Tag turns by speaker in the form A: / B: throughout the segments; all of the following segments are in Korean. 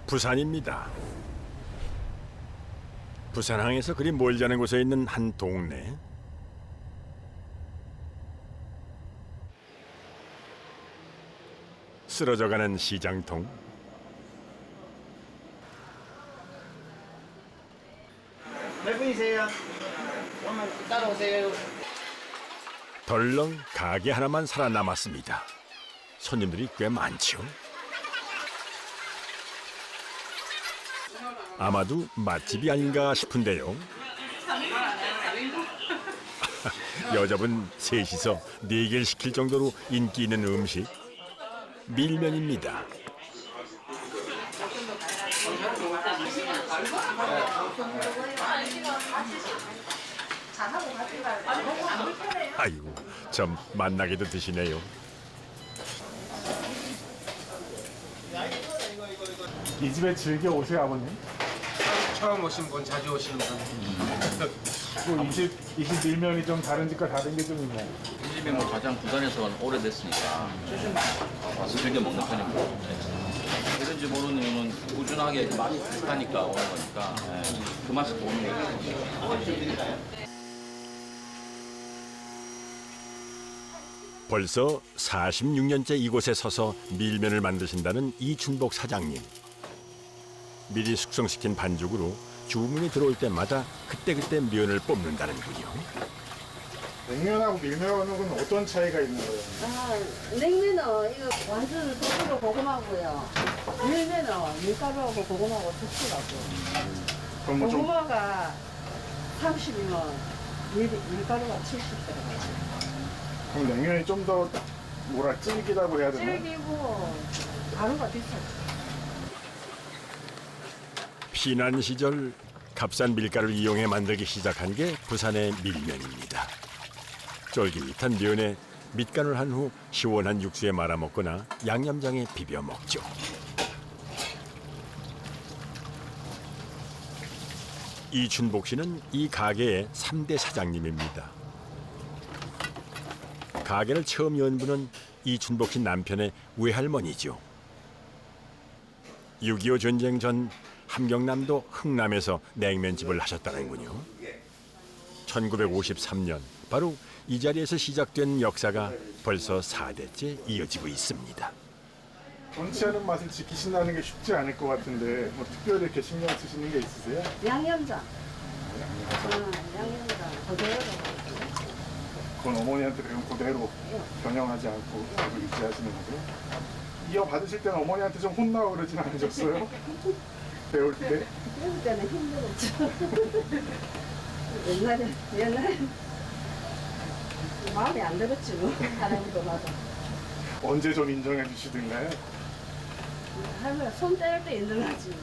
A: 부산입니다. 부산항에서 그리 멀지 않은 곳에 있는 한 동네. 쓰러져가는 시장통.
B: 몇 분이세요? 오늘 따라오세요.
A: 덜렁 가게 하나만 살아남았습니다. 손님들이 꽤 많죠. 아마도 맛집이 아닌가 싶은데요. 여자분 셋이서 4개를 시킬 정도로 인기 있는 음식 밀면입니다. 아이고, 좀 맛나게도 드시네요.
C: 이 집에 즐겨 오세요, 아버님?
D: 처음 오신 분, 자주 오시는 분.
C: 이집 밀면이 좀 다른 집과 다른 게 좀 있나요?
E: 이 집이 뭐 가장 부산에서 오래됐으니까 와서 즐겨 먹는 편입니다. 네. 이런지 모르는 이유는 꾸준하게 맛이 비슷하니까 오는 거니까 그 맛을 보는 거예요.
A: 벌써 46년째 이곳에 서서 밀면을 만드신다는 이춘복 사장님. 미리 숙성시킨 반죽으로 주문이 들어올 때마다 그때그때 면을 뽑는다는군요.
C: 냉면하고 밀면하고는 어떤 차이가 있는 거예요?
F: 냉면은 이거 완전 소스로 고구마고요. 밀면은 밀가루하고 고구마하고 특수하고.
C: 그럼 뭐 좀
F: 고구마가 30이면 밀가루가 70 들어가요.
C: 그럼 냉면이 좀 더 뭐라 질기다고 해야 되나?
F: 질기고 가루가 비싸죠.
A: 피난 시절 값싼 밀가루를 이용해 만들기 시작한 게 부산의 밀면입니다. 쫄깃한 면에 밑간을 한 후 시원한 육수에 말아 먹거나 양념장에 비벼 먹죠. 이춘복 씨는 이 가게의 3대 사장님입니다. 가게를 처음 연 분은 이춘복 씨 남편의 외할머니죠. 6.25 전쟁 전 함경남도 흥남에서 냉면집을 하셨다는군요. 1953년 바로 이 자리에서 시작된 역사가 벌써 4대째 이어지고 있습니다.
C: 원치 않은 맛을 지키신다는 게 쉽지 않을 것 같은데 뭐 특별히 이렇게 신경 쓰시는 게 있으세요?
F: 양념장. 양념장 그대로.
C: 그건 어머니한테 배운 그대로 변형하지 않고 계속 유지하시는 거죠? 이어받으실 때는 어머니한테 좀 혼나고 그러진 않으셨어요? 배울 때?
F: 배울 때는 힘들었죠. 옛날에 마음에 안 들었지 뭐. 할아버지도 맞아.
C: 언제 좀 인정해 주시던가요?
F: 할머니 손 뗄 때 인정하지.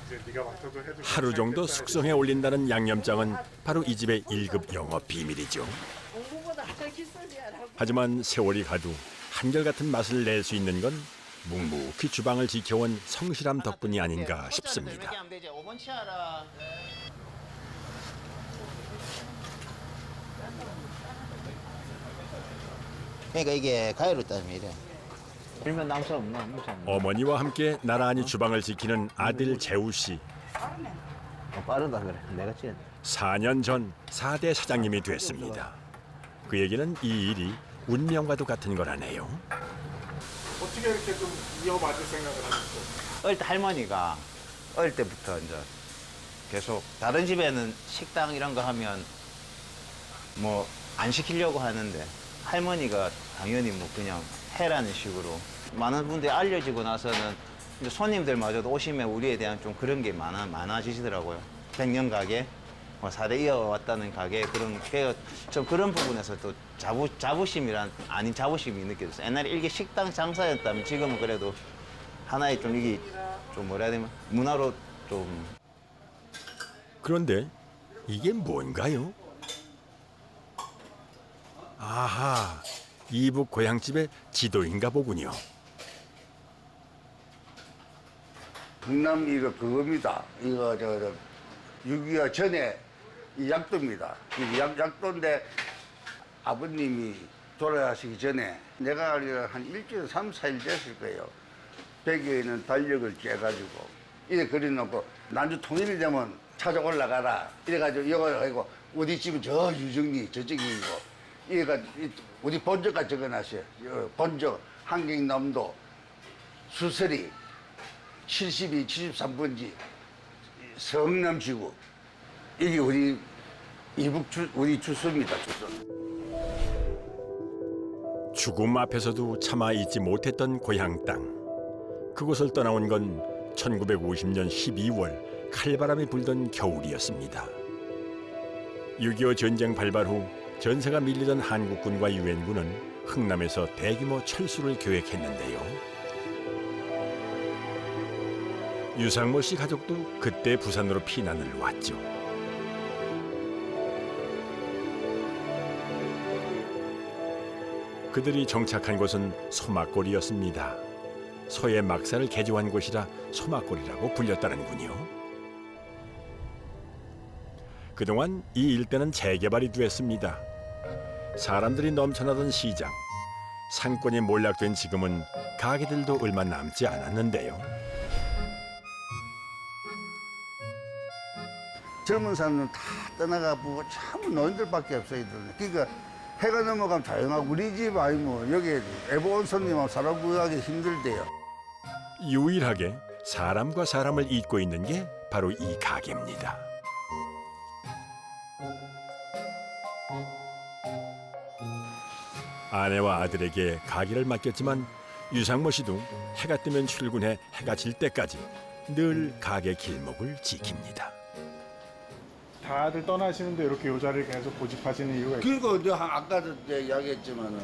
C: 이제 네가 맡아도 해도
A: 하루 정도 숙성해 올린다는 양념장은 바로 이 집의 1급 영업 비밀이죠.
F: 공부보다 기술이야라고.
A: 하지만 세월이 가도 한결같은 맛을 낼 수 있는 건 묵묵히 주방을 지켜온 성실함 덕분이 아닌가 싶습니다.
B: 5번 치아라. 그러니까 이게 가위로 따지면 이래. 밀면 남수 없나?
A: 어머니와 함께 나란히 주방을 지키는 아들 재우 씨.
B: 빠르다 그래. 내가 찌
A: 4년 전 4대 사장님이 됐습니다. 그에게는 이 일이 운명과도 같은 거라네요.
C: 어떻게 이렇게 좀 이어받을 생각을 하셨어요?
B: 어릴 때 할머니가 어릴 때부터 이제 계속 다른 집에는 식당 이런 거 하면 뭐 안 시키려고 하는데 할머니가 당연히 뭐 그냥 해라는 식으로 많은 분들이 알려지고 나서는 이제 손님들마저도 오시면 우리에 대한 좀 그런 게 많아지시더라고요. 100년 가게, 뭐 4대 이어왔다는 가게 좀 그런 부분에서 또 자부심이란 아닌 자부심이 느껴졌어요. 옛날에 이게 식당 장사였다면 지금은 그래도 하나의 좀 이게 좀 뭐라 해야 되나 문화로 좀.
A: 그런데 이게 뭔가요? 아하, 이북 고향집의 지도인가 보군요.
G: 흥남 이거 그겁니다. 이거 6.25 전에 이 약도입니다. 이 약도인데 아버님이 돌아가시기 전에 내가 알기로 한 일주일 3, 4일 됐을 거예요. 벽에 있는 달력을 깨가지고 이래 그려놓고 난주 통일이 되면 찾아 올라가라. 이래가지고 이걸 하고 어디 집은 저 유정리 저쪽이고 이래가 우리 본적까지 적어놨어요. 본적 한경남도 수설이 72, 73번지 성남지구 이게 우리 우리 주소입니다. 주소.
A: 죽음 앞에서도 차마 잊지 못했던 고향 땅. 그곳을 떠나온 건 1950년 12월 칼바람이 불던 겨울이었습니다. 6.25 전쟁 발발 후 전세가 밀리던 한국군과 유엔군은 흥남에서 대규모 철수를 계획했는데요. 유상모 씨 가족도 그때 부산으로 피난을 왔죠. 그들이 정착한 곳은 소막골이었습니다. 소의 막사를 개조한 곳이라 소막골이라고 불렸다는군요. 그동안 이 일대는 재개발이 됐습니다. 사람들이 넘쳐나던 시장, 상권이 몰락된 지금은 가게들도 얼마 남지 않았는데요.
G: 젊은 사람들은 다 떠나가 보고 참 노인들밖에 없어요. 그러니까 해가 넘어가면 조용하고 우리 집 아니면 여기 애보 온 손님하고 사람 구하기 힘들대요.
A: 유일하게 사람과 사람을 잇고 있는 게 바로 이 가게입니다. 아내와 아들에게 가게를 맡겼지만 유상모 씨도 해가 뜨면 출근해 해가 질 때까지 늘 가게 길목을 지킵니다.
C: 다들 떠나시는데 이렇게 요 자리를 계속 고집하시는 이유가 있어요?
G: 그리고 이제 아까도 이제 이야기했지만은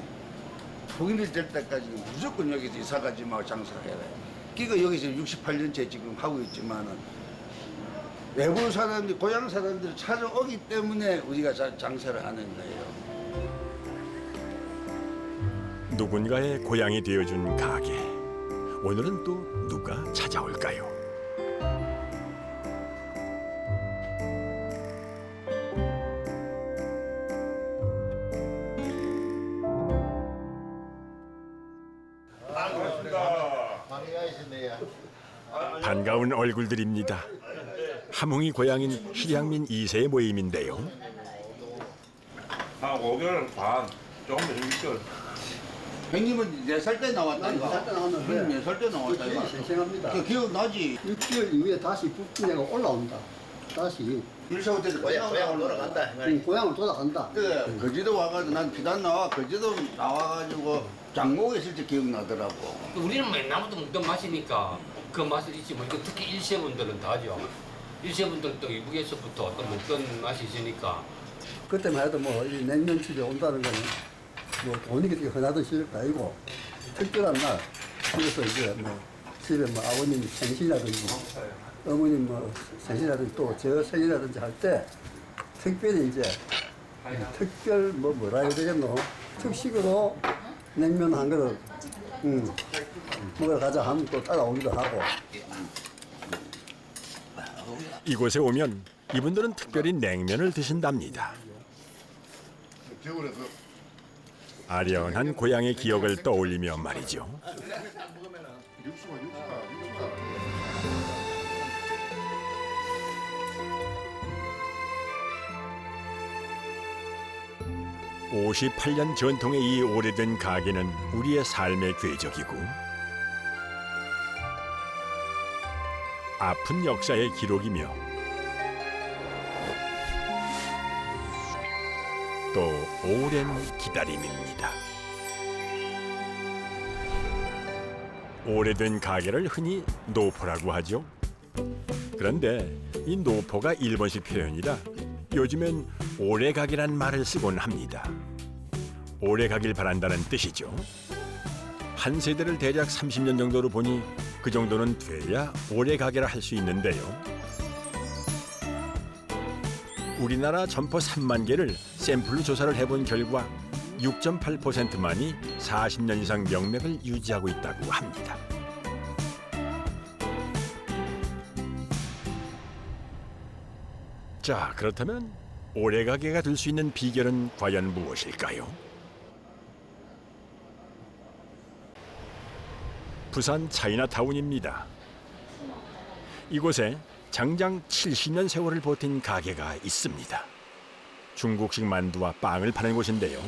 G: 통일이 될 때까지 무조건 여기서 이사 가지 말고 장사를 해야 돼. 그러니까 여기 지금 68년째 지금 하고 있지만은 외부 사람들, 고향 사람들이 찾아오기 때문에 우리가 장사를 하는 거예요.
A: 누군가의 고향이 되어준 가게. 오늘은 또 누가 찾아올까요? 반가운 얼굴들입니다. 함흥이 고향인 실향민 2세의 모임인데요.
H: 한 5개월 반, 조금 더 6개월.
G: 형님은 4살 때 나왔다 이거.
I: 4살 때 나왔는데
G: 형님 4살 때 나왔다 이거.
I: 기억이 생생합니다.
G: 그 기억나지?
I: 6개월 이후에 다시 북진해가 올라온다. 다시
G: 일사후 때도 고향으로 돌아간다.
I: 고향으로 돌아간다.
G: 그래, 거제도 와가지고 난 비단 나와 거제도 나와가지고 장목에 있을 때 기억나더라고.
D: 우리는 맨날부터 먹던 맛이니까 그 맛을 잊지 못하고 특히 1세분들은 다죠. 1세분들도 이북에서부터 또 먹던 맛이 있으니까
I: 그때만 해도 뭐 이 냉면집에 온다는 거는 뭐 돈이 그렇게 흔하던 시절도 아니고 특별한 날 그래서 이제 뭐 집에 뭐 아버님 생신이라든지 어머님 뭐 생신이라든지 또 저 생일이라든지 할 때 특별히 이제 특별 뭐라 해야 되겠노 특식으로 냉면 한 그릇 먹으러 가자 하면 또 따라오기도 하고.
A: 이곳에 오면 이분들은 특별히 냉면을 드신답니다. 아련한 고향의 기억을 떠올리며 말이죠. (58년) 전통의 이 오래된 가게는 우리의 삶의 궤적이고 아픈 역사의 기록이며 또 오랜 기다림입니다. 오래된 가게를 흔히 노포라고 하죠. 그런데 이 노포가 일본식 표현이라 요즘엔 오래가기란 말을 쓰곤 합니다. 오래가길 바란다는 뜻이죠. 한 세대를 대략 30년 정도로 보니 그 정도는 돼야 오래가게라 할 수 있는데요. 우리나라 점포 3만 개를 샘플로 조사를 해본 결과 6.8%만이 40년 이상 명맥을 유지하고 있다고 합니다. 자, 그렇다면 오래가게가 될 수 있는 비결은 과연 무엇일까요? 부산 차이나타운입니다. 이곳에 장장 70년 세월을 버틴 가게가 있습니다. 중국식 만두와 빵을 파는 곳인데요.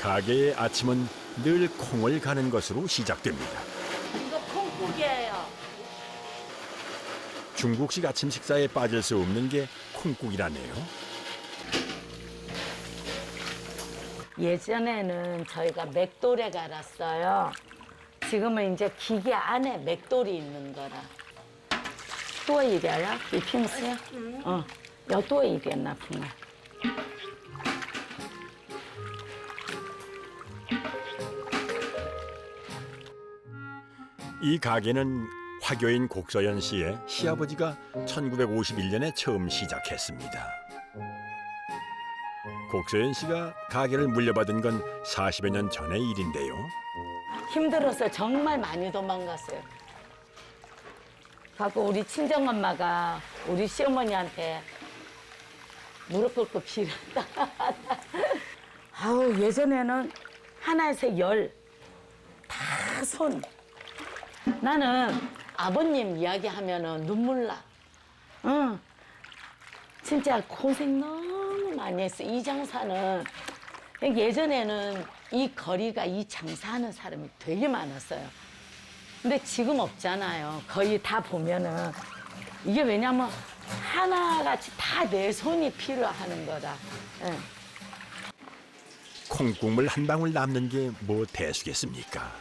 A: 가게의 아침은 늘 콩을 가는 것으로 시작됩니다.
F: 이거 콩국이에요.
A: 중국식 아침 식사에 빠질 수 없는 게 콩국이라네요.
J: 예전에는 저희가 맥돌에 갈았어요. 지금은 이제 기계 안에 맥돌이 있는 거라. 多一点啊，比平时，要多一点那风啊。
A: 이 가게는 화교인 곡서연 씨의 시아버지가 1951년에 처음 시작했습니다. 곡서연 씨가 가게를 물려받은 건 40여 년 전의 일인데요.
J: 힘들어서 정말 많이 도망갔어요. 갖고 우리 친정엄마가 우리 시어머니한테 무릎 꿇고 빌었다. 아우 예전에는 하나에서 10, 다 손. 나는 아버님 이야기하면은 눈물 나. 응. 진짜 고생 너무 많이 했어. 이 장사는 예전에는 이 거리가 이 장사하는 사람이 되게 많았어요. 근데 지금 없잖아요. 거의 다 보면은 이게 왜냐면 하나같이 다 내 손이 필요하는 거다. 예.
A: 콩국물 한 방울 남는 게 뭐 대수겠습니까?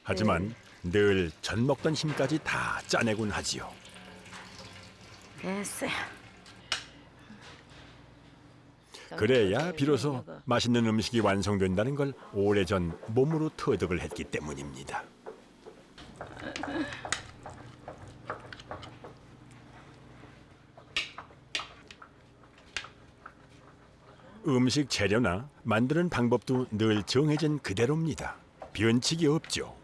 A: 하지만 늘 전 먹던 힘까지 다 짜내곤 하지요.
J: 됐어요.
A: 그래야 비로소 맛있는 음식이 완성된다는 걸 오래전 몸으로 터득을 했기 때문입니다. 음식 재료나 만드는 방법도 늘 정해진 그대로입니다. 변칙이 없죠.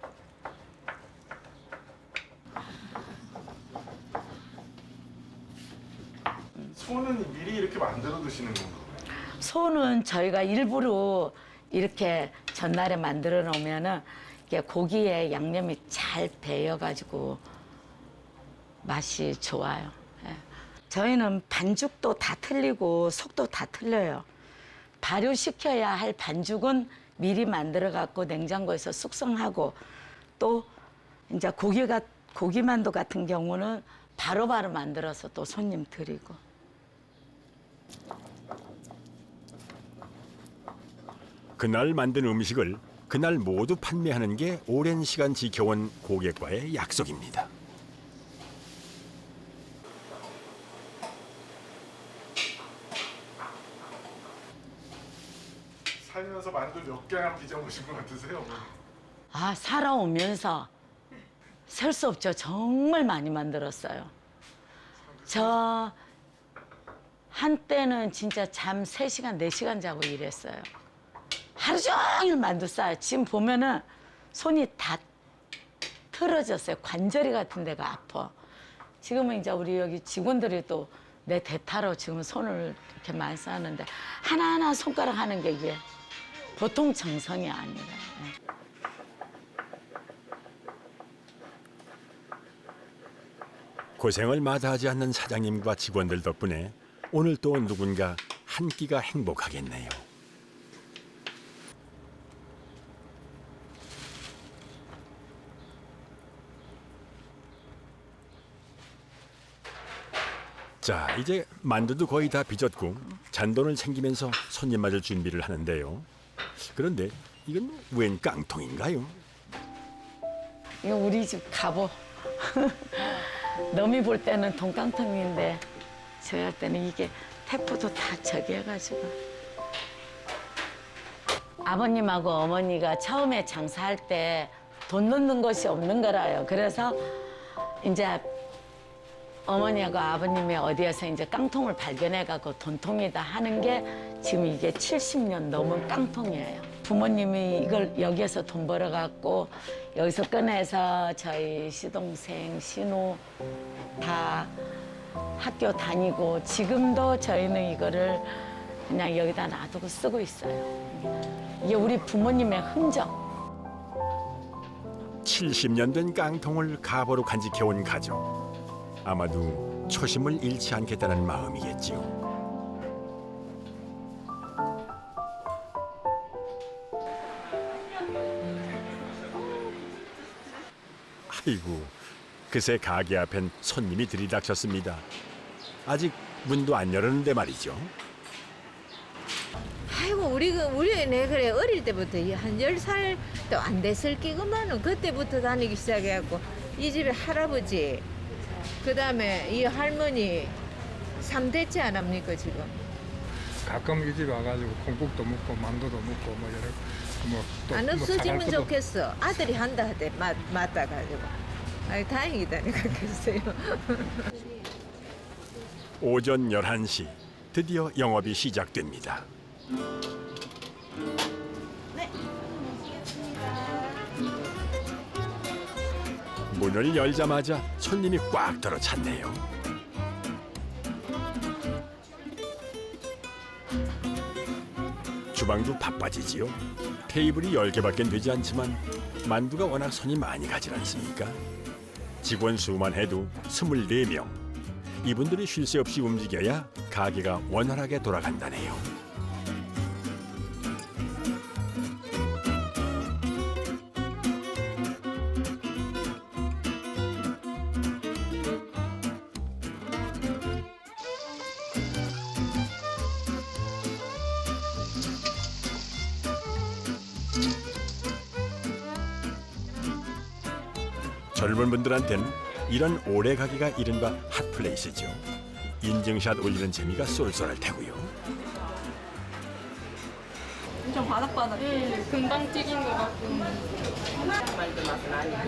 C: 소는 미리 이렇게 만들어 두시는 건가요?
J: 소는 저희가 일부러 이렇게 전날에 만들어 놓으면은 이게 고기에 양념이 잘 배여가지고 맛이 좋아요. 예. 저희는 반죽도 다 틀리고 속도 다 틀려요. 발효시켜야 할 반죽은 미리 만들어 갖고 냉장고에서 숙성하고 또 이제 고기만두 같은 경우는 바로바로 만들어서 또 손님 드리고.
A: 그날 만든 음식을 그날 모두 판매하는 게 오랜 시간 지켜온 고객과의 약속입니다.
C: 살면서 만두 몇 개나 빚어보신 것 같으세요?
J: 아, 살아오면서 셀 수 없죠. 정말 많이 만들었어요. 저 한때는 진짜 잠 3시간, 4시간 자고 일했어요. 하루 종일 만두 싸요. 지금 보면은 손이 다 틀어졌어요. 관절이 같은 데가 아파. 지금은 이제 우리 여기 직원들이 또 내 대타로 지금 손을 이렇게 많이 싸는데 하나하나 손가락 하는 게 이게 보통 정성이 아니라.
A: 고생을 마다하지 않는 사장님과 직원들 덕분에 오늘 또 누군가 한 끼가 행복하겠네요. 자, 이제 만두도 거의 다 빚었고 잔돈을 챙기면서 손님 맞을 준비를 하는데요. 그런데 이건 웬 깡통인가요?
J: 이거 우리 집 갑오. 너미 볼 때는 돈깡통인데 저희 할 때는 이게 태포도 다 저기 해가지고. 아버님하고 어머니가 처음에 장사할 때 돈 넣는 것이 없는 거라요. 그래서 이제 어머니하고 아버님이 어디에서 이제 깡통을 발견해갖고 돈통이다 하는 게 지금 이게 70년 넘은 깡통이에요. 부모님이 이걸 여기에서 돈 벌어갖고 여기서 꺼내서 저희 시동생, 신우 다 학교 다니고 지금도 저희는 이거를 그냥 여기다 놔두고 쓰고 있어요. 이게 우리 부모님의 흔적.
A: 70년 된 깡통을 가보로 간직해온 가족. 아마도 초심을 잃지 않겠다는 마음이겠지요. 아이고, 그새 가게 앞엔 손님이 들이닥쳤습니다. 아직 문도 안 열었는데 말이죠.
K: 아이고 우리 내 그래 어릴 때부터 한 10살도 안 됐을 끼고만은 그때부터 다니기 시작해갖고 이 집에 할아버지 그다음에 이 할머니 3대째 안 합니까 지금?
C: 가끔 이 집에 와가지고 콩국도 먹고 만두도 먹고 뭐 여러 뭐또
K: 안 없어지면 좋겠어. 아들이 한다 하대 맞다 가지고. 아이 다행이다 내가 그랬어요.
A: 오전 11시 드디어 영업이 시작됩니다. 문을 열자마자 손님이 꽉 들어찼네요. 주방도 바빠지지요. 테이블이 10개밖에 되지 않지만 만두가 워낙 손이 많이 가지 않습니까? 직원 수만 해도 24명. 이분들이 쉴 새 없이 움직여야 가게가 원활하게 돌아간다네요. 젊은 분들한테는 이런 오래 가기가 이른바 핫플레이스죠. 인증샷 올리는 재미가 쏠쏠할 테고요.
F: 엄청 바삭바삭. 금방 튀긴 것 같고.
K: 만두 맛은 아니야.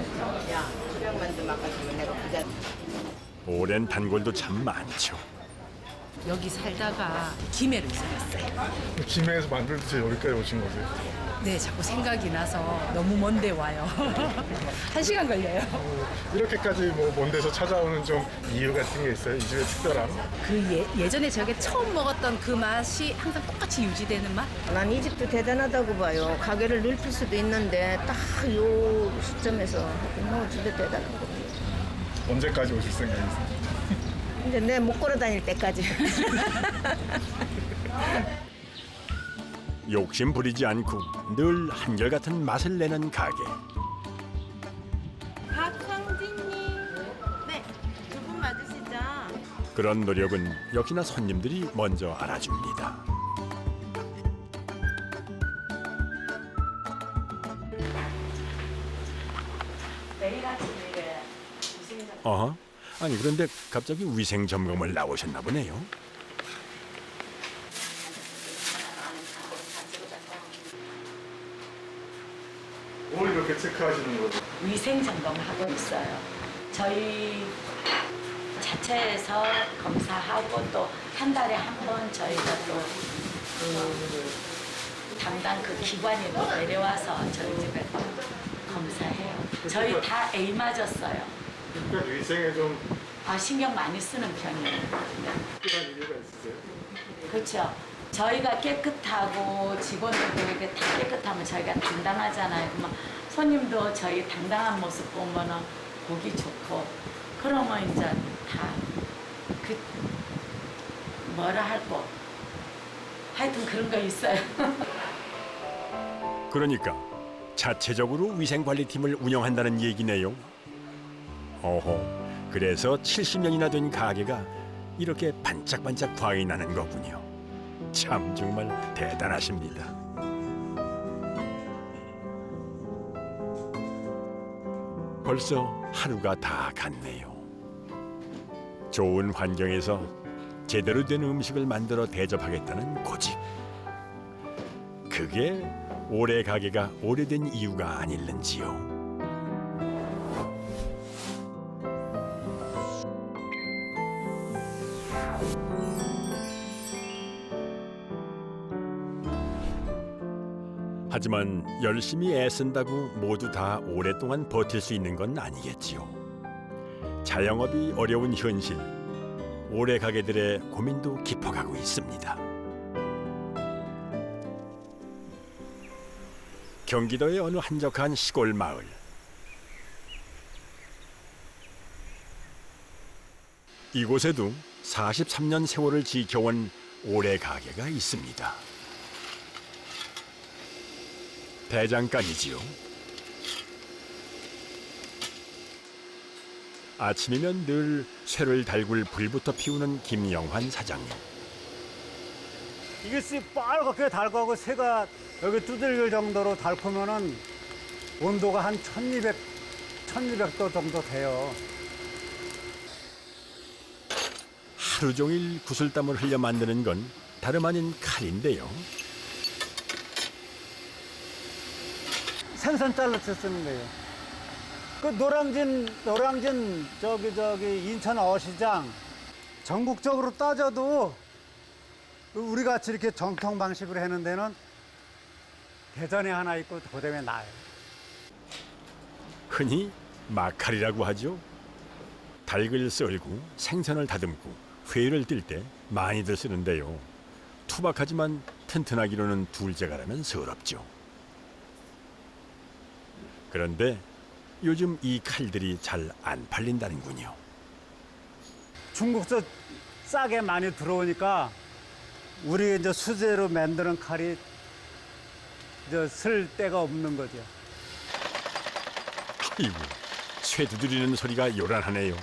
K: 야, 수령 만두 맛 가지고 내가 부자.
A: 오랜 단골도 참 많죠.
L: 여기 살다가 김해를 살았어요.
C: 김해에서 만들 때 여기까지 오신 거세요?
L: 네, 자꾸 생각이 나서 너무 먼데 와요. 1시간 걸려요.
C: 이렇게까지 뭐 먼 데서 찾아오는 좀 이유 같은 게 있어요? 이 집의 특별함?
L: 그 예전에 저게 처음 먹었던 그 맛이 항상 똑같이 유지되는 맛?
K: 난 이 집도 대단하다고 봐요. 가게를 넓힐 수도 있는데 딱 요 시점에서 너무 진짜 대단하고.
C: 언제까지 오실 생각이세요?
K: 이제 내 못 걸어 다닐 때까지.
A: 욕심 부리지 않고 늘 한결같은 맛을 내는 가게.
K: 박상진님. 네, 두 분 맞으시죠?
A: 그런 노력은 역시나 손님들이 먼저 알아줍니다.
J: 매일 아침에
A: 어허? 아니 그런데 갑자기 위생 점검을 나오셨나 보네요.
C: 뭘 이렇게 체크하시는 거죠?
J: 위생 점검하고 있어요. 저희 자체에서 검사하고 또 한 달에 한 번 저희가 또 그 담당 그 기관이 또 내려와서 저희 집에 또 검사해요. 저희 다 A 맞았어요.
C: 그러니까 위생에 좀
J: 신경 많이 쓰는 편이에요.
C: 특별한 이유가 있으세요?
J: 그렇죠. 저희가 깨끗하고 직원들도 이렇게 다 깨끗하면 저희가 당당하잖아요. 그러면 손님도 저희 당당한 모습 보면은 보기 좋고 그러면 이제 다 그 뭐라 할거 하여튼 그런 거 있어요.
A: 그러니까 자체적으로 위생관리팀을 운영한다는 얘기네요. 어허, 그래서 70년이나 된 가게가 이렇게 반짝반짝 광이 나는 거군요. 참 정말 대단하십니다. 벌써 하루가 다 갔네요. 좋은 환경에서 제대로 된 음식을 만들어 대접하겠다는 고집. 그게 오래 가게가 오래된 이유가 아닐는지요. 하지만 열심히 애쓴다고 모두 다 오랫동안 버틸 수 있는 건 아니겠지요. 자영업이 어려운 현실, 오래 가게들의 고민도 깊어가고 있습니다. 경기도의 어느 한적한 시골 마을. 이곳에도 43년 세월을 지켜온 오래 가게가 있습니다. 대장간이지요. 아침이면 늘 쇠를 달굴 불부터 피우는 김영환 사장님.
M: 이것이 빨갛게 달고 새가 여기 두들길 정도로 달구면은 온도가 한 1200도 정도 돼요.
A: 하루 종일 구슬땀을 흘려 만드는 건 다름 아닌 칼인데요.
M: 생선 잘라서 쓰는 거예요. 그 노량진 저기 인천 어시장 전국적으로 따져도 우리 같이 이렇게 정통 방식으로 하는 데는 대전에 하나 있고 도담에 나요.
A: 흔히 막칼이라고 하죠. 닭을 썰고 생선을 다듬고 회를 뜰 때 많이들 쓰는데요. 투박하지만 튼튼하기로는 둘째가라면 서럽죠. 그런데 요즘 이 칼들이 잘 안 팔린다는군요.
M: 중국서 싸게 많이 들어오니까 우리 이제 수제로 만드는 칼이 이제 쓸 데가 없는 거죠.
A: 아이고, 쇠 두드리는 소리가 요란하네요.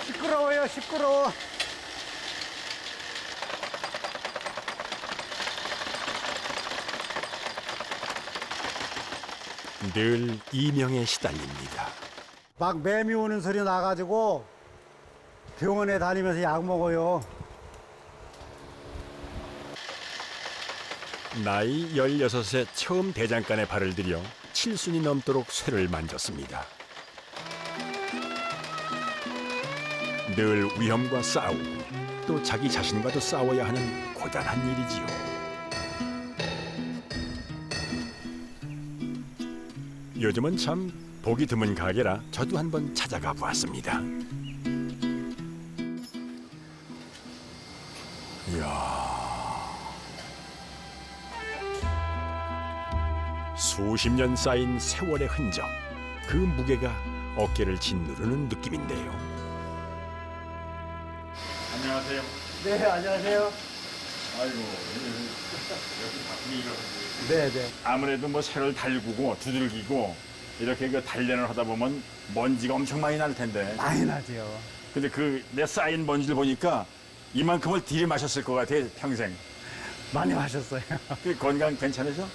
M: 시끄러워요, 시끄러워.
A: 늘 이명에 시달립니다.
M: 막 매미 오는 소리 나가지고 병원에 다니면서 약 먹어요.
A: 나이 16에 처음 대장간에 발을 들여 7순이 넘도록 쇠를 만졌습니다. 늘 위험과 싸우고 또 자기 자신과도 싸워야 하는 고단한 일이지요. 요즘은 참 보기 드문 가게라 저도 한번 찾아가 보았습니다. 이야, 수십 년 쌓인 세월의 흔적, 그 무게가 어깨를 짓누르는 느낌인데요.
C: 안녕하세요.
M: 네, 안녕하세요.
C: 아이고, 여기 바쁘게 일하는데.
M: 네, 네.
C: 아무래도 뭐 새를 달구고 두들기고 이렇게 그 단련을 하다 보면 먼지가 엄청 많이 날 텐데.
M: 많이 나죠.
C: 근데 그 내 쌓인 먼지를 보니까 이만큼을 들이마셨을 것 같아, 평생.
M: 많이 마셨어요.
C: 그 건강 괜찮으셔?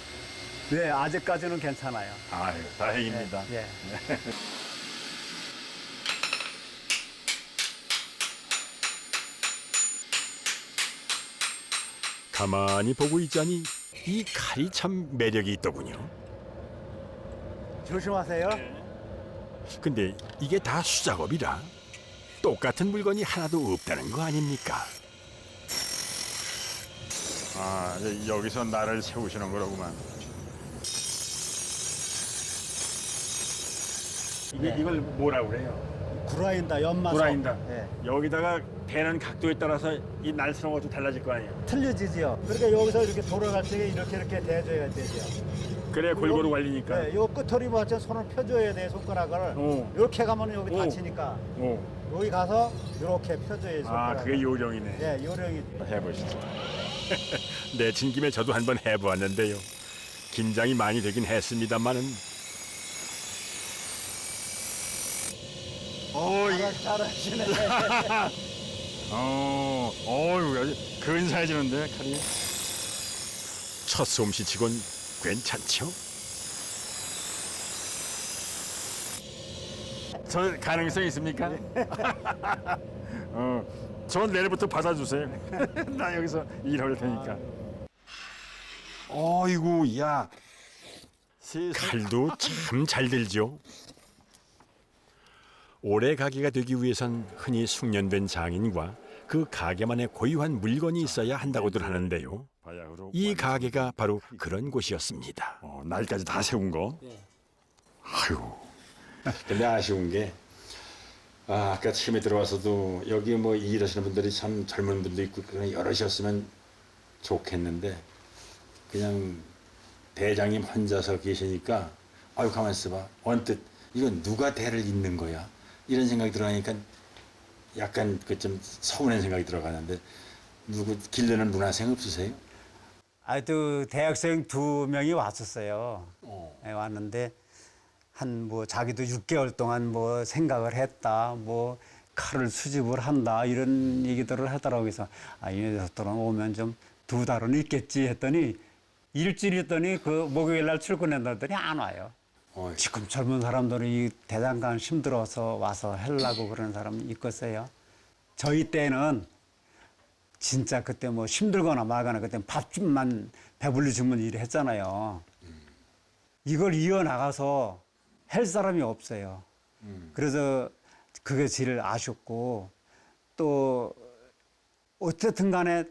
M: 네, 아직까지는 괜찮아요.
C: 아유, 다행입니다.
M: 네, 네.
A: 가만히 보고 있자니 이 칼이 참 매력이 있더군요.
M: 조심하세요.
A: 근데 이게 다 수작업이라 똑같은 물건이 하나도 없다는 거 아닙니까?
C: 아, 여기서 나를 세우시는 거로구만. 이걸 뭐라고 그래요?
M: 구라인다, 연마석.
C: 구라인다.
M: 네.
C: 여기다가 대는 각도에 따라서 이 날스러운 것도 달라질 거 아니에요?
M: 틀려지지요. 그러니까 여기서 이렇게 돌아갈 때 이렇게 대줘야 되죠.
C: 그래 골고루 관리니까.
M: 네, 요 끝털이 맞춰 손을 펴줘야 돼, 손가락을. 이렇게 가면 여기 다치니까. 여기 가서 이렇게 펴줘야 손가락을.
C: 아, 그게 요령이네.
M: 네, 요령이.
C: 해보시죠.
A: 내친 김에 저도 한번 해보았는데요. 긴장이 많이 되긴 했습니다만은.
M: 잘하시네.
C: 어유 아주 근사해지는데 칼이.
A: 첫 솜씨치곤 괜찮죠?
C: 저 가능성 있습니까? 저 내일부터 받아주세요. 나 여기서 일할 테니까. 어이구, 야.
A: 칼도 참 잘 들죠. 오래 가게가 되기 위해선 흔히 숙련된 장인과 그 가게만의 고유한 물건이 있어야 한다고들 하는데요. 이 가게가 바로 그런 곳이었습니다.
C: 날까지 다 세운 거. 아유.
N: 근데 아쉬운 게 아까 처음에 들어와서도 여기 뭐 일하시는 분들이 참 젊은 분도 있고 그런 여럿이었으면 좋겠는데 그냥 대장님 혼자서 계시니까 아유 가만 있어봐. 언뜻 이건 누가 대를 잇는 거야? 이런 생각이 들어가니까 약간 그 좀 서운한 생각이 들어가는데 누구 길르는 문화생 없으세요?
M: 아주 대학생 2명이 왔었어요. 네, 왔는데 한 뭐 자기도 6개월 동안 뭐 생각을 했다, 뭐 칼을 수집을 한다 이런 얘기들을 하더라고요. 그래서 이 녀석들은 오면 좀 2달은 있겠지 했더니 일주일 있더니 그 목요일 날 출근했더니 안 와요. 지금 젊은 사람들이 이 대장간 힘들어서 와서 하려고 그러는 사람이 있겠어요. 저희 때는 진짜 그때 뭐 힘들거나 말거나 그때 밥집만 배불리 주면 일을 했잖아요. 이걸 이어나가서 할 사람이 없어요. 그래서 그게 제일 아쉽고 또 어쨌든 간에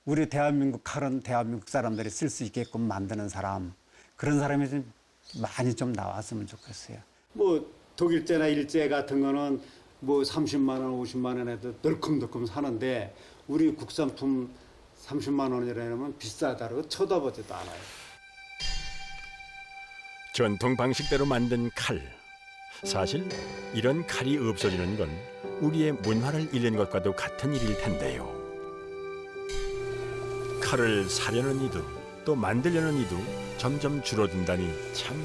M: 우리 대한민국 칼은 대한민국 사람들이 쓸 수 있게끔 만드는 사람, 그런 사람이 좀 많이 좀 나왔으면 좋겠어요. 뭐 독일제나 일제 같은 거는 뭐 30만 원, 50만 원에도 널컹널컹 사는데 우리 국산품 30만 원이라면 비싸다고 쳐다보지도 않아요.
A: 전통 방식대로 만든 칼. 사실 이런 칼이 없어지는 건 우리의 문화를 잃는 것과도 같은 일일 텐데요. 칼을 사려는 이도 또 만들려는 이도 점점 줄어든다니 참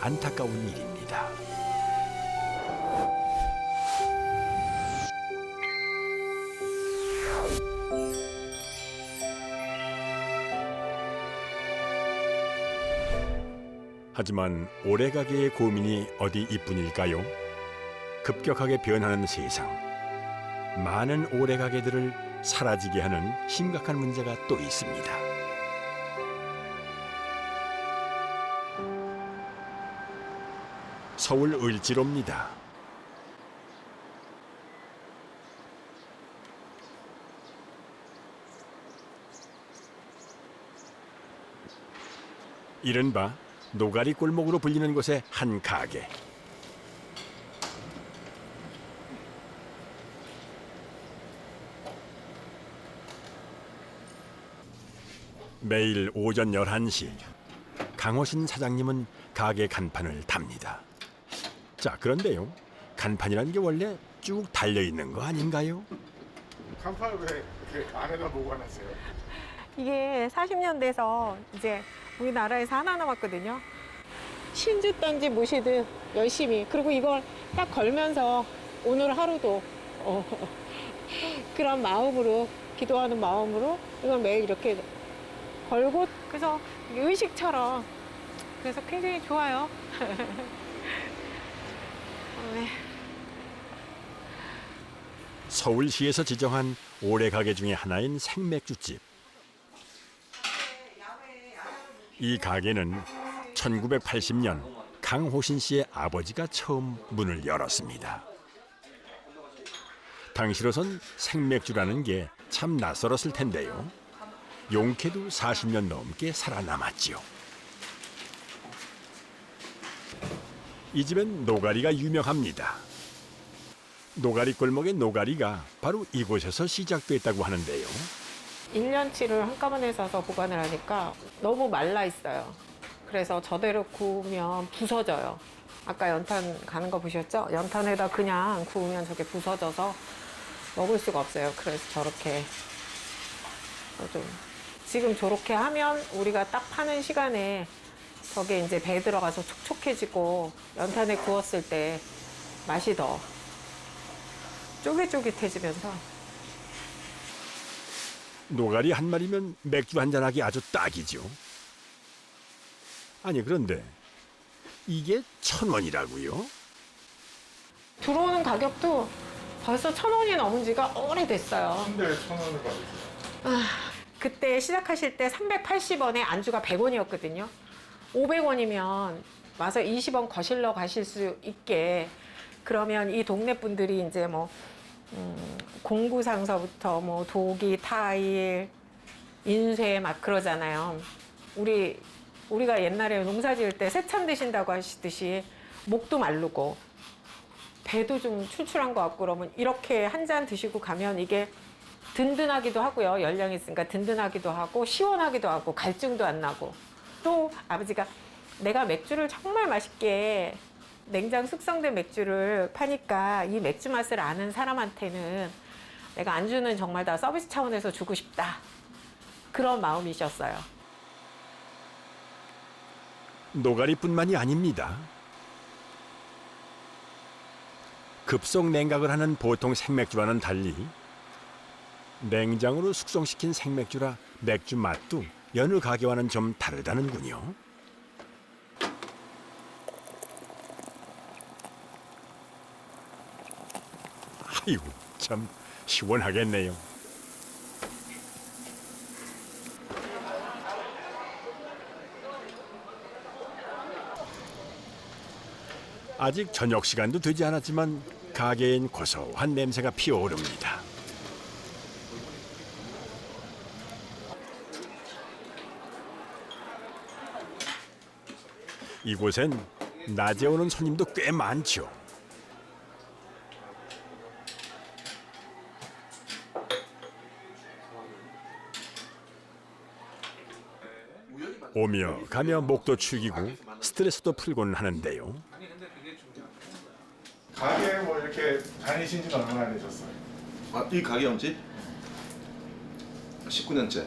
A: 안타까운 일입니다. 하지만 오래가게의 고민이 어디 이뿐일까요? 급격하게 변하는 세상. 많은 오래가게들을 사라지게 하는 심각한 문제가 또 있습니다. 서울 을지로입니다. 이른바 노가리 골목으로 불리는 곳의 한 가게. 매일 오전 11시 강호신 사장님은 가게 간판을 답니다. 자, 그런데요. 간판이라는 게 원래 쭉 달려있는 거 아닌가요?
C: 간판을 왜 이렇게 안에다 보관하세요?
O: 이게 40년 돼서 이제 우리나라에서 하나 남았거든요. 신주 땅지 모시듯 열심히, 그리고 이걸 딱 걸면서 오늘 하루도 그런 마음으로, 기도하는 마음으로 이걸 매일 이렇게 걸고, 그래서 의식처럼, 그래서 굉장히 좋아요. 네.
A: 서울시에서 지정한 오래가게 중에 하나인 생맥주집. 이 가게는 1980년 강호신 씨의 아버지가 처음 문을 열었습니다. 당시로선 생맥주라는 게 참 낯설었을 텐데요. 용케도 40년 넘게 살아남았지요. 이 집엔 노가리가 유명합니다. 노가리 골목의 노가리가 바로 이곳에서 시작됐다고 하는데요.
O: 1년치를 한꺼번에 사서 보관을 하니까 너무 말라 있어요. 그래서 저대로 구우면 부서져요. 아까 연탄 가는 거 보셨죠? 연탄에다 그냥 구우면 저게 부서져서 먹을 수가 없어요. 그래서 저렇게 좀, 지금 저렇게 하면 우리가 딱 파는 시간에 저게 이제 배에 들어가서 촉촉해지고 연탄에 구웠을 때 맛이 더 쫄깃쫄깃해지면서.
A: 노가리 한 마리면 맥주 한잔하기 아주 딱이죠. 아니, 그런데 이게 1,000원이라고요?
O: 들어오는 가격도 벌써 1,000원이 넘은 지가 오래됐어요.
C: 근데 왜 1,000원을 받으세요?
O: 그때 시작하실 때 380원에 안주가 100원이었거든요. 500원이면 와서 20원 거실러 가실 수 있게, 그러면 이 동네 분들이 이제 뭐 공구상서부터 뭐 도기, 타일, 인쇄 막 그러잖아요. 우리가 옛날에 농사 지을 때 새참 드신다고 하시듯이 목도 마르고 배도 좀 출출한 것 같고, 그러면 이렇게 한 잔 드시고 가면 이게 든든하기도 하고요. 연령이 있으니까 든든하기도 하고 시원하기도 하고 갈증도 안 나고. 또 아버지가 내가 맥주를 정말 맛있게 냉장 숙성된 맥주를 파니까 이 맥주 맛을 아는 사람한테는 내가 안주는 정말 다 서비스 차원에서 주고 싶다. 그런 마음이셨어요.
A: 노가리뿐만이 아닙니다. 급속 냉각을 하는 보통 생맥주와는 달리 냉장으로 숙성시킨 생맥주라 맥주 맛도 여느 가게와는 좀 다르다는군요. 아이고 참 시원하겠네요. 아직 저녁 시간도 되지 않았지만 가게엔 고소한 냄새가 피어오릅니다. 이곳엔 낮에 오는 손님도 꽤 많죠. 오며 가며 목도 축이고 스트레스도 풀곤 하는데요.
C: 가게 뭐 이렇게 다니신 지는 얼마나 되셨어요?
H: 이 가게 엄지 19년째.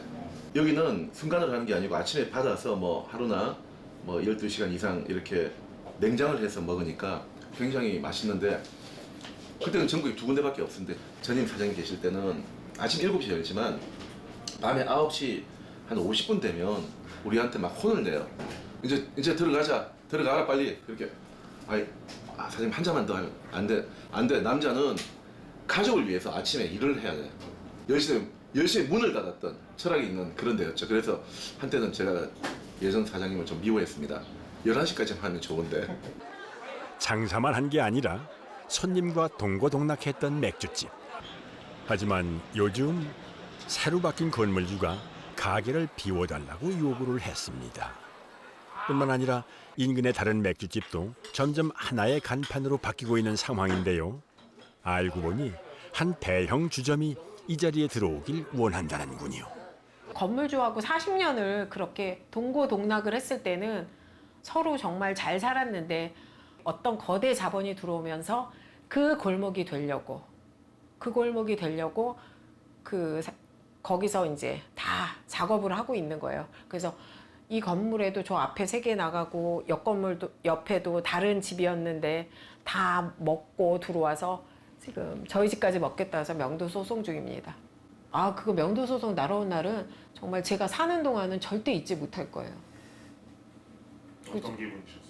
H: 여기는 순간을 하는 게 아니고 아침에 받아서 뭐 하루나 뭐 12시간 이상 이렇게 냉장을 해서 먹으니까 굉장히 맛있는데, 그때는 전국에 2군데밖에 없었는데 전임 사장님 계실 때는 아침 7시에 열지만 밤에 9시 한 50분 되면 우리한테 막 혼을 내요. 이제 들어가라 빨리. 그렇게 사장님 한 잔만 더 하면 안 돼. 남자는 가족을 위해서 아침에 일을 해야 돼. 10시에 문을 닫았던 철학이 있는 그런 데였죠. 그래서 한때는 제가 예전 사장님을 좀 미워했습니다. 11시까지만 하면 좋은데.
A: 장사만 한 게 아니라 손님과 동고동락했던 맥주집. 하지만 요즘 새로 바뀐 건물주가 가게를 비워달라고 요구를 했습니다. 뿐만 아니라 인근의 다른 맥주집도 점점 하나의 간판으로 바뀌고 있는 상황인데요. 알고 보니 한 대형 주점이 이 자리에 들어오길 원한다는군요.
O: 건물주하고 40년을 그렇게 동고동락을 했을 때는 서로 정말 잘 살았는데 어떤 거대 자본이 들어오면서 그 골목이 되려고 거기서 이제 다 작업을 하고 있는 거예요. 그래서 이 건물에도 저 앞에 3개 나가고 옆 건물도 옆에도 다른 집이었는데 다 먹고 들어와서 지금 저희 집까지 먹겠다 해서 명도 소송 중입니다. 그거 명도 소송 날아온 날은 정말 제가 사는 동안은 절대 잊지 못할 거예요.
C: 어떤 기분이셨어요?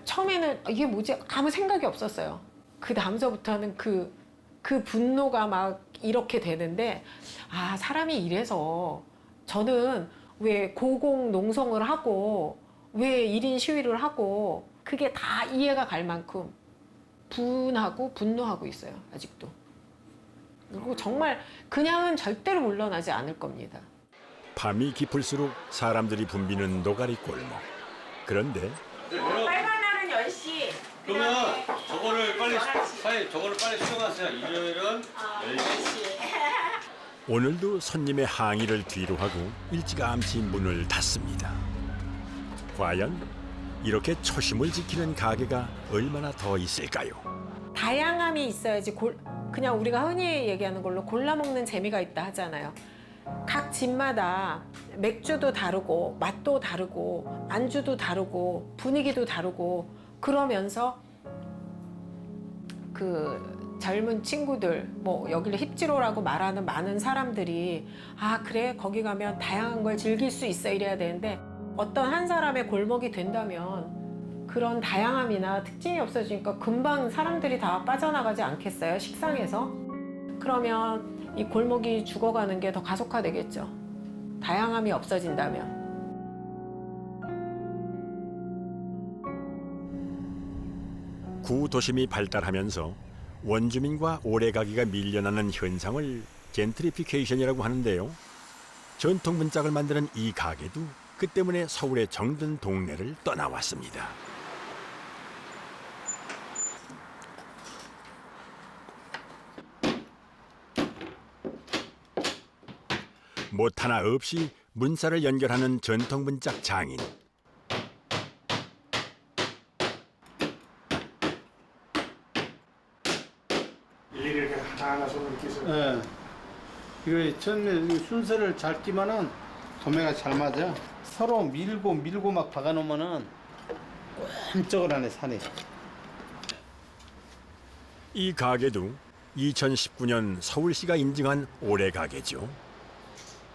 O: 처음에는 이게 뭐지 아무 생각이 없었어요. 그 다음서부터는 그 분노가 막 이렇게 되는데 사람이 이래서 저는 왜 고공농성을 하고 왜 1인 시위를 하고 그게 다 이해가 갈 만큼 분하고 분노하고 있어요. 아직도. 그리고 정말 그냥은 절대로 물러나지 않을 겁니다.
A: 밤이 깊을수록 사람들이 붐비는 노가리 골목. 그런데
O: 빨간 날은 10시.
E: 그러면 저거를 빨리 수정하세요. 일요일은 10시.
A: 오늘도 손님의 항의를 뒤로 하고 일찌감치 문을 닫습니다. 과연 이렇게 초심을 지키는 가게가 얼마나 더 있을까요?
O: 다양함이 있어야지 그냥 우리가 흔히 얘기하는 걸로 골라 먹는 재미가 있다 하잖아요. 각 집마다 맥주도 다르고 맛도 다르고 안주도 다르고 분위기도 다르고 그러면서 그 젊은 친구들 뭐 여기를 힙지로라고 말하는 많은 사람들이 그래 거기 가면 다양한 걸 즐길 수 있어 이래야 되는데 어떤 한 사람의 골목이 된다면 그런 다양함이나 특징이 없어지니까 금방 사람들이 다 빠져나가지 않겠어요? 식상해서? 그러면 이 골목이 죽어가는 게 더 가속화되겠죠. 다양함이 없어진다면.
A: 구도심이 발달하면서 원주민과 오래가기가 밀려나는 현상을 젠트리피케이션이라고 하는데요. 전통 문짝을 만드는 이 가게도 그 때문에 서울의 정든 동네를 떠나왔습니다. 못 하나 없이 문살을 연결하는 전통 문짝 장인.
C: 일일이 이렇게 하나하나 손을 끼서.
P: 예. 이거 처음에 순서를 잘 끼면은 도매가 잘 맞아. 서로 밀고 막 박아놓으면은 꼼짝을 안 해, 산이.
A: 이 가게도 2019년 서울시가 인증한 올해 가게죠.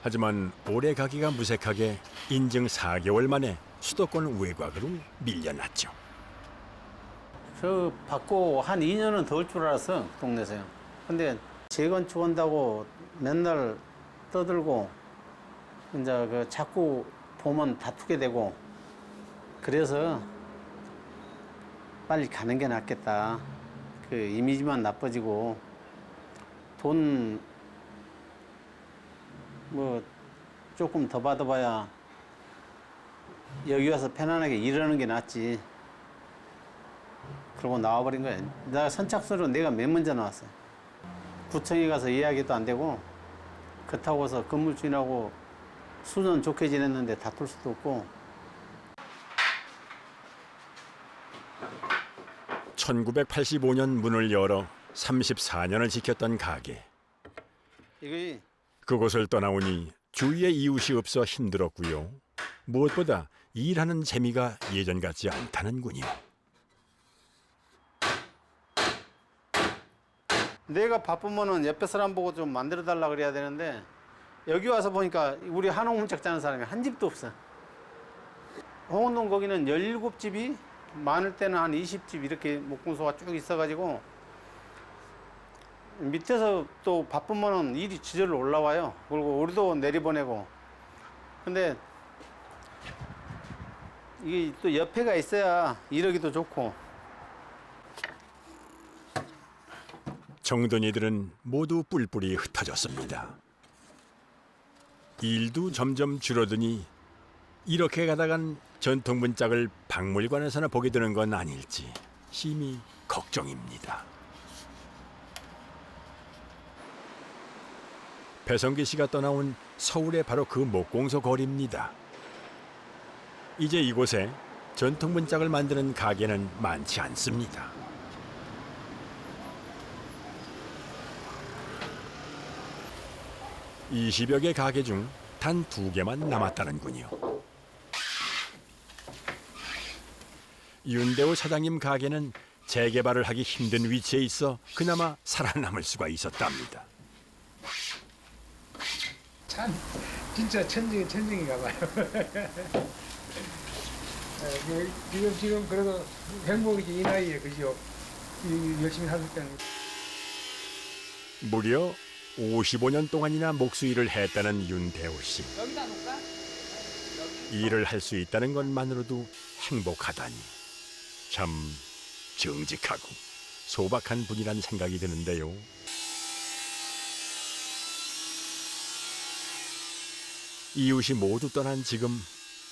A: 하지만 올해 가게가 무색하게 인증 4개월 만에 수도권 외곽으로 밀려났죠.
P: 저 받고 한 2년은 더 올 줄 알았어, 동네에서요. 근데 재건축 한다고 맨날 떠들고 이제 그 자꾸 보면 다투게 되고 그래서 빨리 가는 게 낫겠다. 그 이미지만 나빠지고 돈 뭐 조금 더 받아봐야 여기 와서 편안하게 일하는 게 낫지. 그러고 나와버린 거야. 내가 선착순으로 내가 맨 먼저 나왔어요. 구청에 가서 이야기도 안 되고 그렇다고 해서 건물주인하고 수는 좋게 지냈는데 다툴 수도 없고.
A: 1985년 문을 열어 34년을 지켰던 가게.
P: 이게
A: 그곳을 떠나오니 주위에 이웃이 없어 힘들었고요. 무엇보다 일하는 재미가 예전 같지 않다는군요.
P: 내가 바쁘면은 옆에 사람 보고 좀 만들어 달라 그래야 되는데 여기 와서 보니까 우리 한옥 문짝 짜는 사람이 한 집도 없어. 홍원동 거기는 17집이 많을 때는 한 20집 이렇게 목공소가 쭉 있어가지고 밑에서 또 바쁘면은 일이 지절로 올라와요. 그리고 우리도 내리보내고. 근데 이게 또 옆에가 있어야 일하기도 좋고.
A: 정든이들은 모두 뿔뿔이 흩어졌습니다. 일도 점점 줄어드니 이렇게 가다간 전통 문짝을 박물관에서나 보게 되는 건 아닐지 심히 걱정입니다. 배성기 씨가 떠나온 서울의 바로 그 목공소 거리입니다. 이제 이곳에 전통 문짝을 만드는 가게는 많지 않습니다. (20여 개) 가게 중 단 2개만 남았다는군요. 윤대호 사장님 가게는 재개발을 하기 힘든 위치에 있어 그나마 살아남을 수가 있었답니다.
Q: 참 진짜 천직인가 봐요. 지금 그래도 행복이지 이 나이에 그죠? 열심히 할 때는.
A: 무려 55년 동안이나 목수일을 했다는 윤대호 씨.
L: 여기다 놓을까?
A: 일을 할 수 있다는 것만으로도 행복하다니 참 정직하고 소박한 분이란 생각이 드는데요. 이웃이 모두 떠난 지금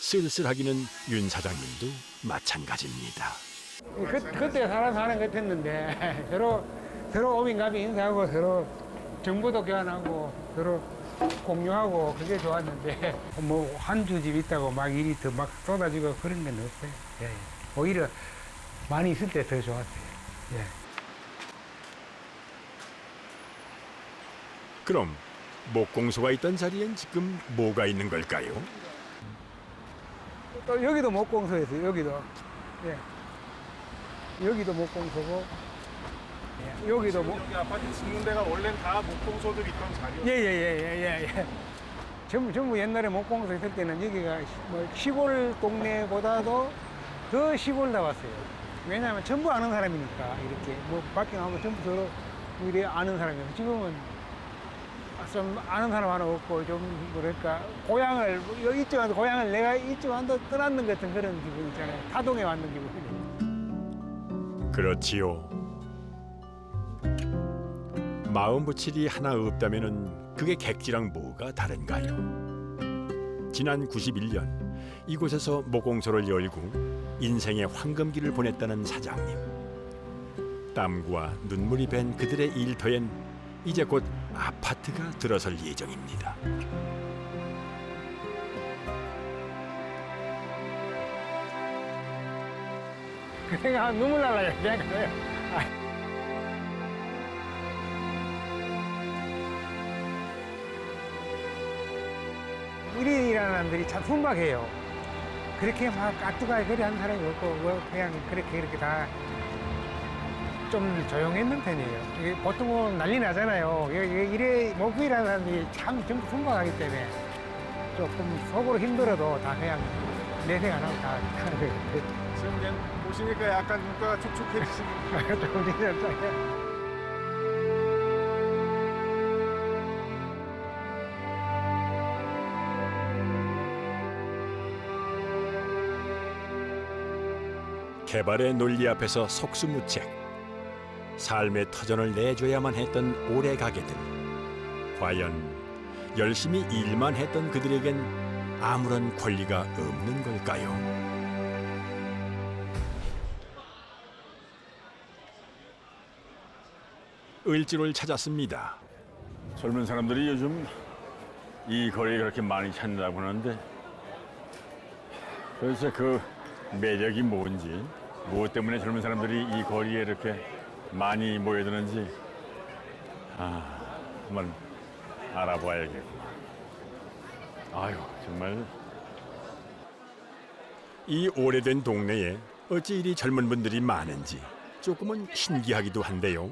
A: 쓸쓸하기는 윤 사장님도 마찬가지입니다.
Q: 그때 사람 사는 것 같았는데 서로 오민감이 인사하고 서로 정보도 교환하고 서로 공유하고 그게 좋았는데 뭐 한두 집 있다고 막 일이 더 막 쏟아지고 그런 건 없어요. 예. 오히려 많이 있을 때 더 좋았어요. 예.
A: 그럼 목공소가 있던 자리엔 지금 뭐가 있는 걸까요?
Q: 또 여기도 목공소였어요. 여기도. 예. 여기도 목공소고. 예. 여기도
C: 여기 아파트 짓는 데가 원래는 다 목공소들 있던 자리였어요.
Q: 예. 전부 옛날에 목공소 있을 때는 여기가 뭐 시골 동네보다도 더 시골 나왔어요. 왜냐하면 전부 아는 사람이니까 이렇게 뭐 밖에 나오면 전부 서로 이래 아는 사람이어서 지금은 좀 아는 사람 하나 없고 좀 뭐랄까 고향을 이쪽 와서 고향을 내가 이쪽 와서 떠났는 같은 그런 기분 있잖아요. 타동에 왔는 기분.
A: 그렇지요. 마음 붙일 이 하나 없다면은 그게 객지랑 뭐가 다른가요? 지난 91년 이곳에서 목공소를 열고 인생의 황금기를 보냈다는 사장님. 땀과 눈물이 밴 그들의 일터엔 이제 곧 아파트가 들어설 예정입니다.
Q: 그 생각하면 눈물 날라요. 생각해요. 일인이라는 사람들이 참 순박해요. 그렇게 막 까뚜가게 그리 하는 사람이 없고 뭐 그냥 그렇게 다 좀 조용했는 편이에요. 이게 보통은 난리 나잖아요. 이래 목구이라는 사람들이 참 전부 순박하기 때문에 조금 속으로 힘들어도 다 그냥 내색 안 하고 다 하는 거예요.
C: 지금 이제 보시니까 약간 눈가가 촉촉해지시는
Q: 조금 지났어요.
A: 개발의 논리 앞에서 속수무책. 삶의 터전을 내줘야만 했던 오래 가게들. 과연 열심히 일만 했던 그들에겐 아무런 권리가 없는 걸까요? 을지로를 찾았습니다.
N: 젊은 사람들이 요즘 이 거리에 그렇게 많이 찾는다고 하는데 도대체 그 매력이 뭔지, 무엇 때문에 젊은 사람들이 이 거리에 이렇게 많이 모여드는지 한번 알아봐야겠구나. 아유, 정말.
A: 이 오래된 동네에 어찌 이리 젊은 분들이 많은지 조금은 신기하기도 한데요.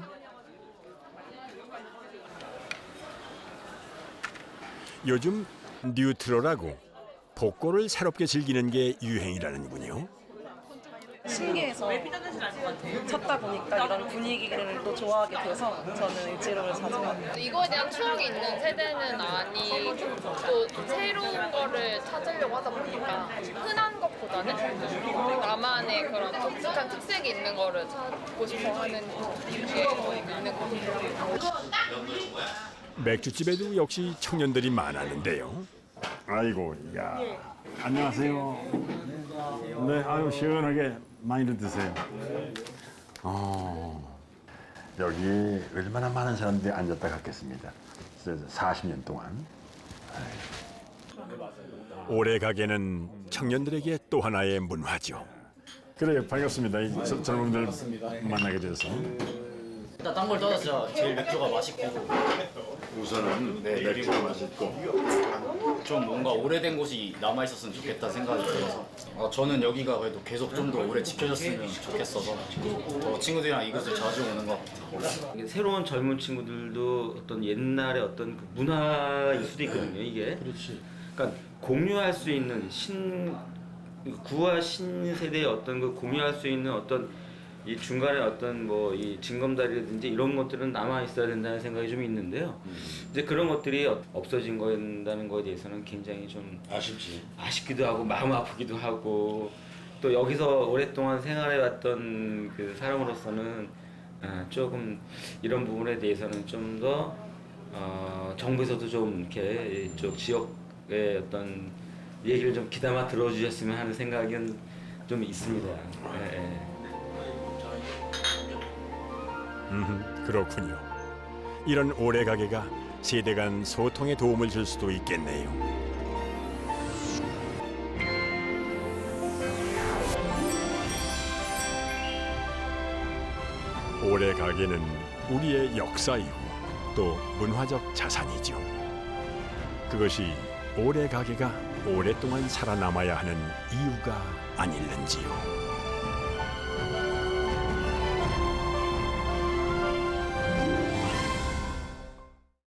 A: 요즘 뉴트럴하고 복고를 새롭게 즐기는 게 유행이라는군요.
R: 신기해서 찾다 보니까 이런 분위기를 또 좋아하게 돼서 저는 일지로를 자주 가요.
S: 이거에 대한 추억이 있는 세대는 아니고 또 새로운 거를 찾으려고 하다 보니까 흔한 것보다는 나만의 그런 독특한 특색이 있는 거를 찾고 싶어 하는 게 있는 것 같아요.
A: 맥주집에도 역시 청년들이 많았는데요.
N: 아이고, 야, 안녕하세요. 네, 아유 시원하게 많이들 드세요. 여기 얼마나 많은 사람들이 앉았다 갔겠습니다. 40년 동안.
A: 오래 가게는 청년들에게 또 하나의 문화죠.
N: 그래요, 반갑습니다. 이 젊은 분들 만나게 돼서.
T: 일단 딴 걸 떠나서 제일 맥주가 맛있고
N: 우선은 맥주가 맛있고
T: 좀 뭔가 오래된 곳이 남아있었으면 좋겠다 생각이 들어서 저는 여기가 그래도 계속 좀 더 오래 지켜졌으면 좋겠어서 친구들이랑 이곳을 자주 오는 것 같아요.
U: 새로운 젊은 친구들도 어떤 옛날의 어떤 그 문화일 수도 있거든요, 이게.
T: 그렇지.
U: 그러니까 공유할 수 있는 구와 신세대의 어떤 그 공유할 수 있는 어떤 이 중간에 어떤 뭐 이 징검다리라든지 이런 것들은 남아 있어야 된다는 생각이 좀 있는데요. 이제 그런 것들이 없어진 거다는 거에 대해서는 굉장히 좀 아쉽기도 하고 마음 아프기도 하고 또 여기서 오랫동안 생활해왔던 그 사람으로서는 조금 이런 부분에 대해서는 좀 더 정부에서도 좀 이렇게 이쪽 지역의 어떤 얘기를 좀 귀담아 들어주셨으면 하는 생각은 좀 있습니다.
A: 그렇군요. 이런 오래 가게가 세대 간 소통에 도움을 줄 수도 있겠네요. 오래 가게는 우리의 역사이고 또 문화적 자산이죠. 그것이 오래 가게가 오랫동안 살아남아야 하는 이유가 아닐는지요.